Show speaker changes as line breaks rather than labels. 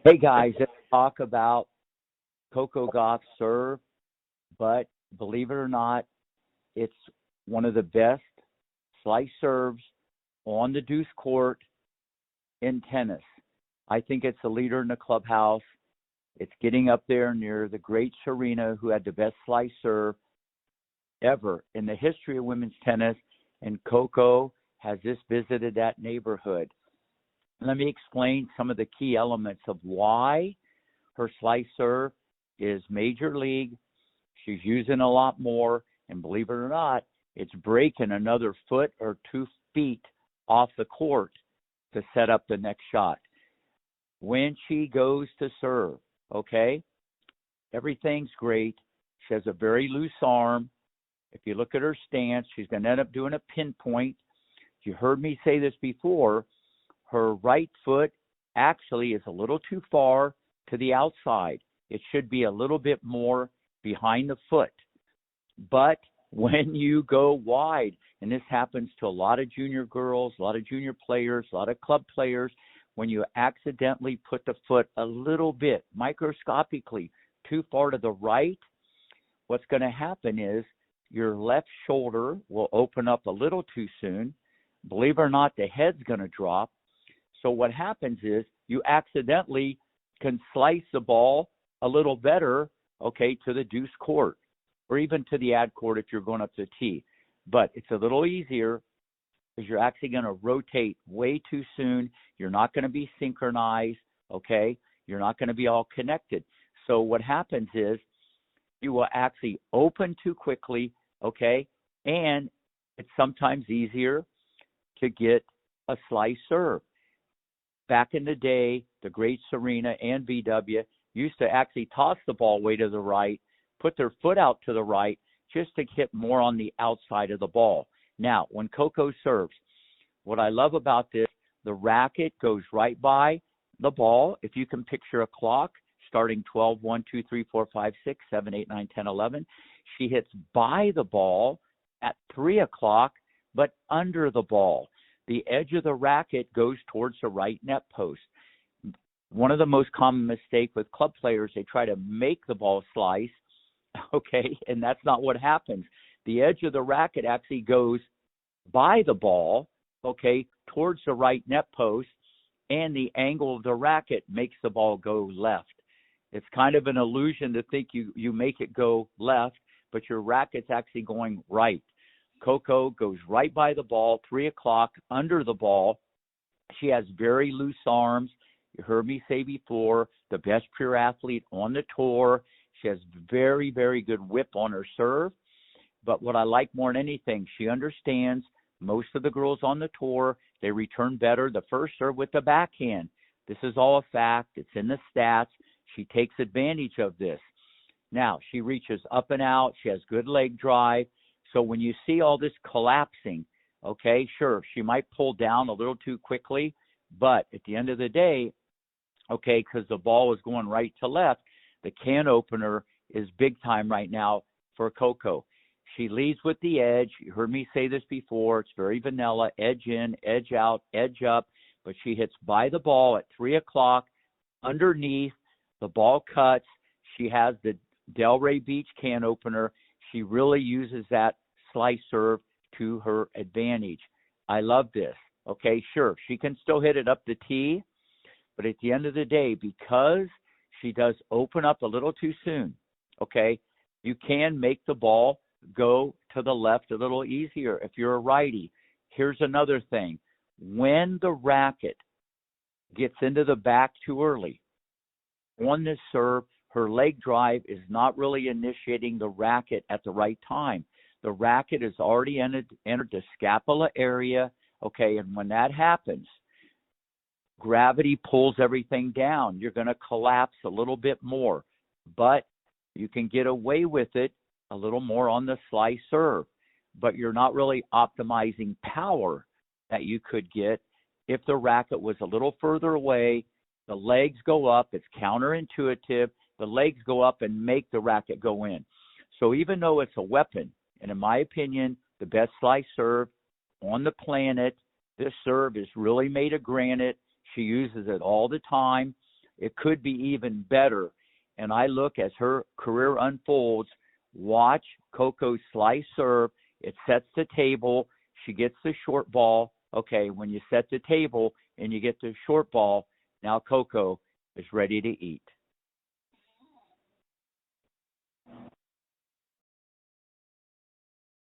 Hey guys, let's talk about Coco Gauff serve, but believe it or not, it's one of the best slice serves on the deuce court in tennis. I think it's a leader in the clubhouse. It's getting up there near the great Serena, who had the best slice serve ever in the history of women's tennis, and Coco has just visited that neighborhood. Let me explain some of the key elements of why her slice serve is major league. She's using a lot more, and believe it or not, it's breaking another foot or 2 feet off the court to set up the next shot. When she goes to serve, okay, everything's great. She has a very loose arm. If you look at her stance, she's going to end up doing a pinpoint. You heard me say this before. Her right foot actually is a little too far to the outside. It should be a little bit more behind the foot. But when you go wide, and this happens to a lot of junior girls, a lot of junior players, a lot of club players, when you accidentally put the foot a little bit, microscopically, too far to the right, what's going to happen is your left shoulder will open up a little too soon. Believe it or not, the head's going to drop. So what happens is you accidentally can slice the ball a little better, okay, to the deuce court or even to the ad court if you're going up to tee. But it's a little easier because you're actually going to rotate way too soon. You're not going to be synchronized, okay? You're not going to be all connected. So what happens is you will actually open too quickly, okay? And it's sometimes easier to get a slice serve. Back in the day, the great Serena and VW used to actually toss the ball way to the right, put their foot out to the right, just to hit more on the outside of the ball. Now, when Coco serves, what I love about this, the racket goes right by the ball. If you can picture a clock starting 12, 1, 2, 3, 4, 5, 6, 7, 8, 9, 10, 11, she hits by the ball at 3 o'clock, but under the ball. The edge of the racket goes towards the right net post. One of the most common mistakes with club players, they try to make the ball slice, okay, and that's not what happens. The edge of the racket actually goes by the ball, okay, towards the right net post, and the angle of the racket makes the ball go left. It's kind of an illusion to think you make it go left, but your racket's actually going right. Coco goes right by the ball, 3 o'clock, under the ball. She has very loose arms. You heard me say before, the best pure athlete on the tour. She has very, very good whip on her serve. But what I like more than anything, she understands most of the girls on the tour, they return better the first serve with the backhand. This is all a fact. It's in the stats. She takes advantage of this. Now, she reaches up and out. She has good leg drive. So when you see all this collapsing, okay, sure, she might pull down a little too quickly, but at the end of the day, okay, because the ball is going right to left, the can opener is big time right now for Coco. She leads with the edge. You heard me say this before. It's very vanilla, edge in, edge out, edge up, but she hits by the ball at 3 o'clock underneath. The ball cuts. She has the Delray Beach can opener. She really uses that slice serve to her advantage. I love this. Okay, sure, she can still hit it up the tee, but at the end of the day, because she does open up a little too soon, okay, you can make the ball go to the left a little easier if you're a righty. Here's another thing. When the racket gets into the back too early on this serve, her leg drive is not really initiating the racket at the right time. The racket has already entered the scapula area, okay, and when that happens, gravity pulls everything down. You're going to collapse a little bit more, but you can get away with it a little more on the slice serve, but you're not really optimizing power that you could get if the racket was a little further away. The legs go up. It's counterintuitive. The legs go up and make the racket go in. So even though it's a weapon, and in my opinion, the best slice serve on the planet, this serve is really made of granite. She uses it all the time. it could be even better. And I look as her career unfolds, watch Coco's slice serve. It sets the table. She gets the short ball. Okay, when you set the table and you get the short ball, now Coco is ready to eat.